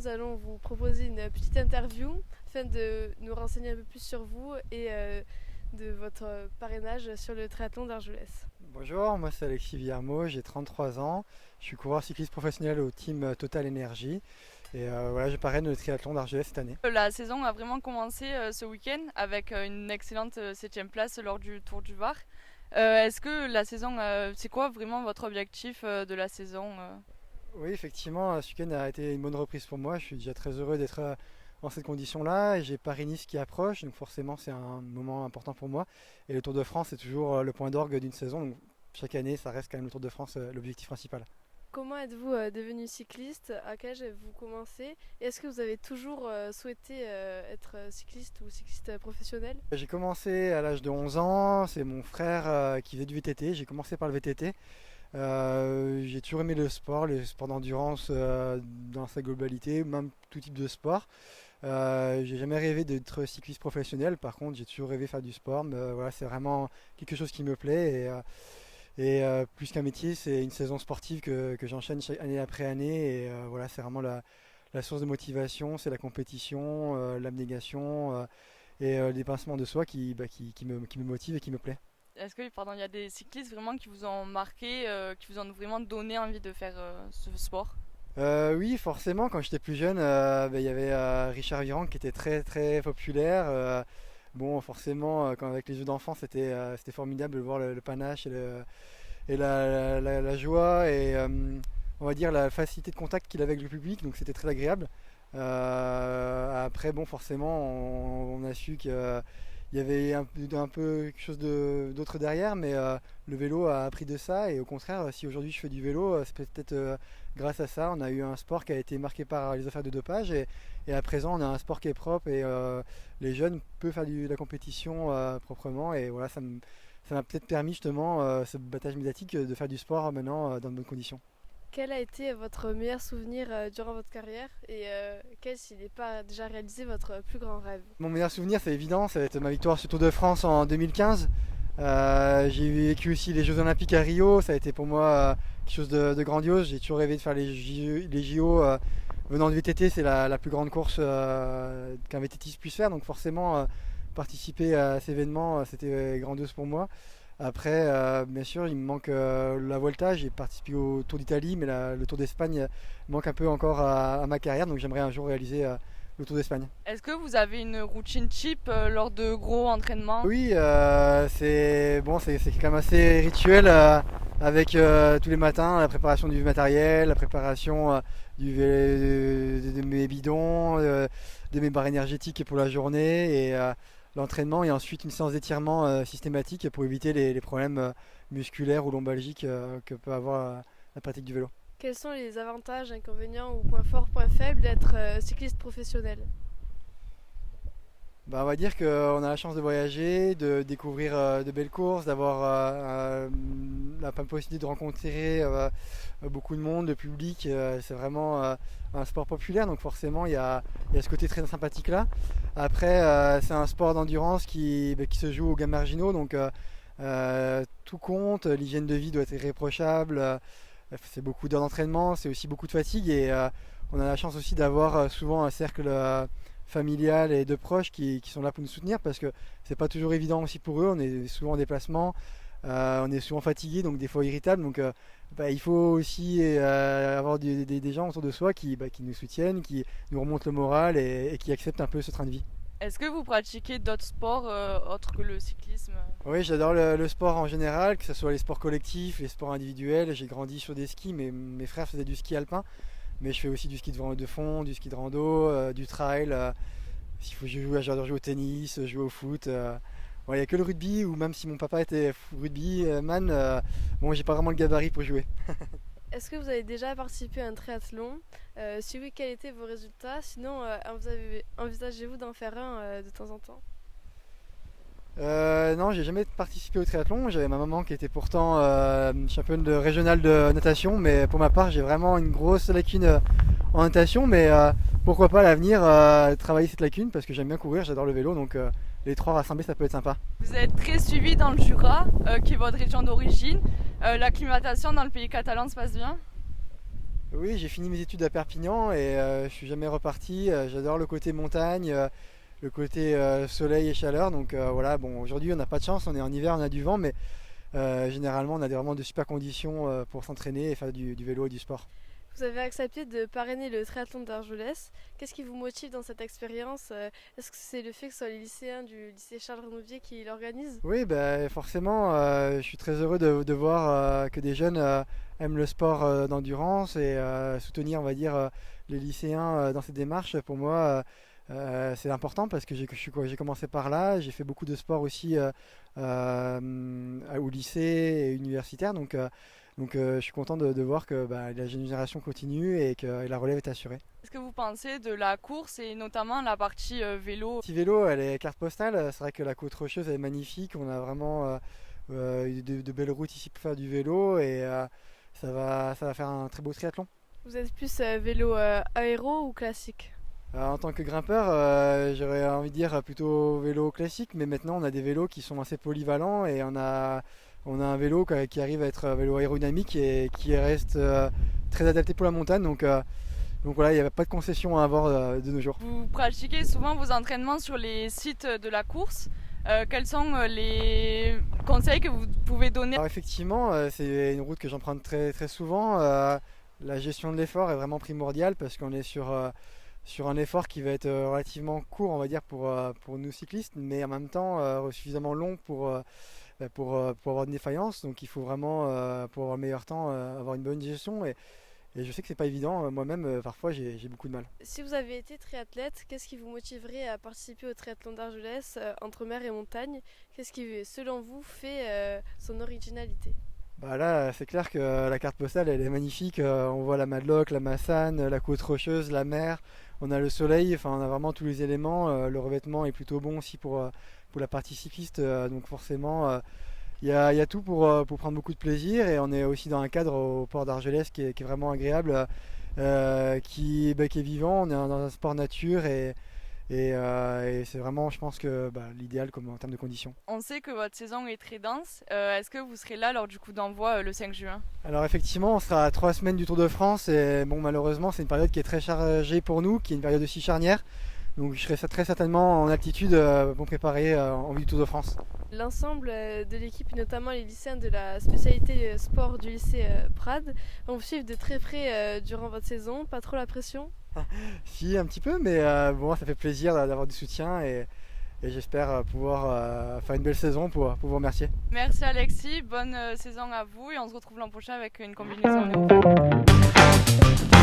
allons vous proposer une petite interview afin de nous renseigner un peu plus sur vous et de votre parrainage sur le triathlon d'Argelès. Bonjour, moi c'est Alexis Villarmeau, j'ai 33 ans, je suis coureur cycliste professionnel au team Total Energy et voilà, je parraine le triathlon d'Argelès cette année. La saison a vraiment commencé ce week-end avec une excellente 7e place lors du Tour du Var. Est-ce que la saison, c'est quoi vraiment votre objectif de la saison Oui, effectivement, ce week-end a été une bonne reprise pour moi, je suis déjà très heureux d'être dans cette condition-là et j'ai Paris-Nice qui approche, donc forcément c'est un moment important pour moi et le Tour de France c'est toujours le point d'orgue d'une saison, donc chaque année ça reste quand même le Tour de France l'objectif principal. Comment êtes-vous devenu cycliste? À quel âge avez-vous commencé? Et est-ce que vous avez toujours souhaité être cycliste ou cycliste professionnel? J'ai commencé à l'âge de 11 ans, c'est mon frère qui faisait du VTT, j'ai commencé par le VTT. J'ai toujours aimé le sport d'endurance dans sa globalité, même tout type de sport. J'ai jamais rêvé d'être cycliste professionnel, par contre j'ai toujours rêvé de faire du sport, mais voilà, c'est vraiment quelque chose qui me plaît et plus qu'un métier, c'est une saison sportive que j'enchaîne année après année et voilà, c'est vraiment la source de motivation, c'est la compétition, l'abnégation et le dépassement de soi qui me motive et qui me plaît. Est-ce que il y a des cyclistes vraiment qui vous ont marqué, qui vous ont vraiment donné envie de faire ce sport? Oui, forcément, quand j'étais plus jeune, il y avait Richard Virenque qui était très très populaire. Bon, forcément, avec les jeux d'enfants, c'était formidable de voir le panache et la joie et on va dire la facilité de contact qu'il avait avec le public, donc c'était très agréable. Après, bon, forcément, on a su qu'il y avait un peu quelque chose d'autre derrière, mais le vélo a appris de ça et au contraire, si aujourd'hui je fais du vélo, c'est peut-être grâce à ça. On a eu un sport qui a été marqué par les affaires de dopage et à présent on a un sport qui est propre et les jeunes peuvent faire de la compétition proprement et voilà, ça m'a peut-être permis justement ce battage médiatique de faire du sport maintenant dans de bonnes conditions. Quel a été votre meilleur souvenir durant votre carrière et quel, s'il n'est pas déjà réalisé, votre plus grand rêve? Mon meilleur souvenir, c'est évident, ça va être ma victoire sur le Tour de France en 2015. J'ai vécu aussi les Jeux Olympiques à Rio, ça a été pour moi quelque chose de grandiose. J'ai toujours rêvé de faire les JO. Venant de VTT, c'est la plus grande course qu'un VTTiste puisse faire, donc forcément participer à cet événement, c'était grandiose pour moi. Après, bien sûr, il me manque la Volta. J'ai participé au Tour d'Italie, mais le Tour d'Espagne manque un peu encore à ma carrière, donc j'aimerais un jour réaliser le Tour d'Espagne. Est-ce que vous avez une routine type lors de gros entraînements? Oui, c'est bon, c'est quand même assez rituel avec tous les matins la préparation du matériel, la préparation de mes bidons, de mes barres énergétiques pour la journée et l'entraînement et ensuite une séance d'étirement systématique pour éviter les problèmes musculaires ou lombalgiques que peut avoir la pratique du vélo. Quels sont les avantages, inconvénients ou points forts, points faibles d'être cycliste professionnel? Bah, on va dire qu'on a la chance de voyager, de découvrir de belles courses, d'avoir la possibilité de rencontrer beaucoup de monde, de public. C'est vraiment un sport populaire, donc forcément il y a ce côté très sympathique là. Après, c'est un sport d'endurance qui se joue aux gains marginaux, donc tout compte. L'hygiène de vie doit être irréprochable. C'est beaucoup d'heures d'entraînement, c'est aussi beaucoup de fatigue et on a la chance aussi d'avoir souvent un cercle familial et de proches qui sont là pour nous soutenir parce que c'est pas toujours évident aussi pour eux. On est souvent en déplacement, on est souvent fatigué, donc des fois irritable. Donc il faut aussi avoir des gens autour de soi qui nous soutiennent, qui nous remontent le moral et qui acceptent un peu ce train de vie. Est-ce que vous pratiquez d'autres sports autres que le cyclisme? Oui, j'adore le sport en général, que ce soit les sports collectifs, les sports individuels. J'ai grandi sur des skis, mais mes frères faisaient du ski alpin. Mais je fais aussi du ski de fond, du ski de rando, du trail. S'il faut jouer, j'adore jouer au tennis, jouer au foot. Il n'y a que le rugby, ou même si mon papa était rugby man, bon, j'ai pas vraiment le gabarit pour jouer. Est-ce que vous avez déjà participé à un triathlon? Si oui, quels étaient vos résultats? Sinon, envisagez-vous d'en faire un de temps en temps? Non, j'ai jamais participé au triathlon. J'avais ma maman qui était pourtant championne régionale de natation, mais pour ma part, j'ai vraiment une grosse lacune en natation. Mais pourquoi pas à l'avenir travailler cette lacune parce que j'aime bien courir, j'adore le vélo, donc les trois rassemblés, ça peut être sympa. Vous êtes très suivi dans le Jura, qui est votre région d'origine. L'acclimatation dans le pays catalan se passe bien? Oui, j'ai fini mes études à Perpignan et je suis jamais reparti. J'adore le côté montagne, le côté soleil et chaleur. Donc voilà, bon, aujourd'hui on n'a pas de chance, on est en hiver, on a du vent, mais généralement on a vraiment de super conditions pour s'entraîner et faire du vélo et du sport. Vous avez accepté de parrainer le triathlon d'Argelès. Qu'est-ce qui vous motive dans cette expérience? Est-ce que c'est le fait que ce soit les lycéens du lycée Charles Renouvier qui l'organisent? Oui, ben, forcément, je suis très heureux de voir que des jeunes aiment le sport d'endurance et soutenir, on va dire, les lycéens dans cette démarche. Pour moi, c'est important parce que j'ai commencé par là, j'ai fait beaucoup de sport aussi au lycée et universitaire, donc je suis content de voir que bah, la génération continue et que la relève est assurée. Qu'est-ce que vous pensez de la course et notamment la partie vélo? Petit vélo, elle est carte postale. C'est vrai que la côte rocheuse elle est magnifique. On a vraiment de belles routes ici pour faire du vélo et ça va faire un très beau triathlon. Vous êtes plus vélo aéro ou classique? En tant que grimpeur, j'aurais envie de dire plutôt vélo classique, mais maintenant on a des vélos qui sont assez polyvalents et on a un vélo qui arrive à être un vélo aérodynamique et qui reste très adapté pour la montagne. Donc voilà, il n'y a pas de concession à avoir de nos jours. Vous pratiquez souvent vos entraînements sur les sites de la course. Quels sont les conseils que vous pouvez donner? Alors effectivement, c'est une route que j'emprunte très, très souvent. La gestion de l'effort est vraiment primordiale parce qu'on est sur un effort qui va être relativement court, on va dire, pour nous cyclistes, mais en même temps suffisamment long pour avoir une défaillance. Donc il faut vraiment, pour avoir le meilleur temps, avoir une bonne gestion. Et je sais que c'est pas évident. Moi-même, parfois, j'ai beaucoup de mal. Si vous avez été triathlète, qu'est-ce qui vous motiverait à participer au triathlon d'Argelès entre mer et montagne? Qu'est-ce qui, selon vous, fait son originalité? Bah là, c'est clair que la carte postale, elle est magnifique. On voit la Madeleine, la Massane, la côte rocheuse, la mer. On a le soleil. Enfin, on a vraiment tous les éléments. Le revêtement est plutôt bon aussi pour la partie cycliste. Donc forcément, il y a tout pour prendre beaucoup de plaisir. Et on est aussi dans un cadre au port d'Argelès qui est vraiment agréable, qui est vivant. On est dans un sport nature et c'est vraiment, je pense que l'idéal comme en termes de conditions. On sait que votre saison est très dense. Est-ce que vous serez là lors du coup d'envoi le 5 juin? Alors effectivement, on sera à 3 semaines du Tour de France et bon, malheureusement, c'est une période qui est très chargée pour nous, qui est une période aussi charnière. Donc je serai très certainement en altitude pour me préparer en vue du Tour de France. L'ensemble de l'équipe, et notamment les lycéens de la spécialité sport du lycée Prades, vont vous suivre de très près durant votre saison. Pas trop la pression? Si, un petit peu, mais bon, ça fait plaisir d'avoir du soutien et j'espère pouvoir faire une belle saison pour vous remercier. Merci Alexis, bonne saison à vous et on se retrouve l'an prochain avec une combinaison néophyte.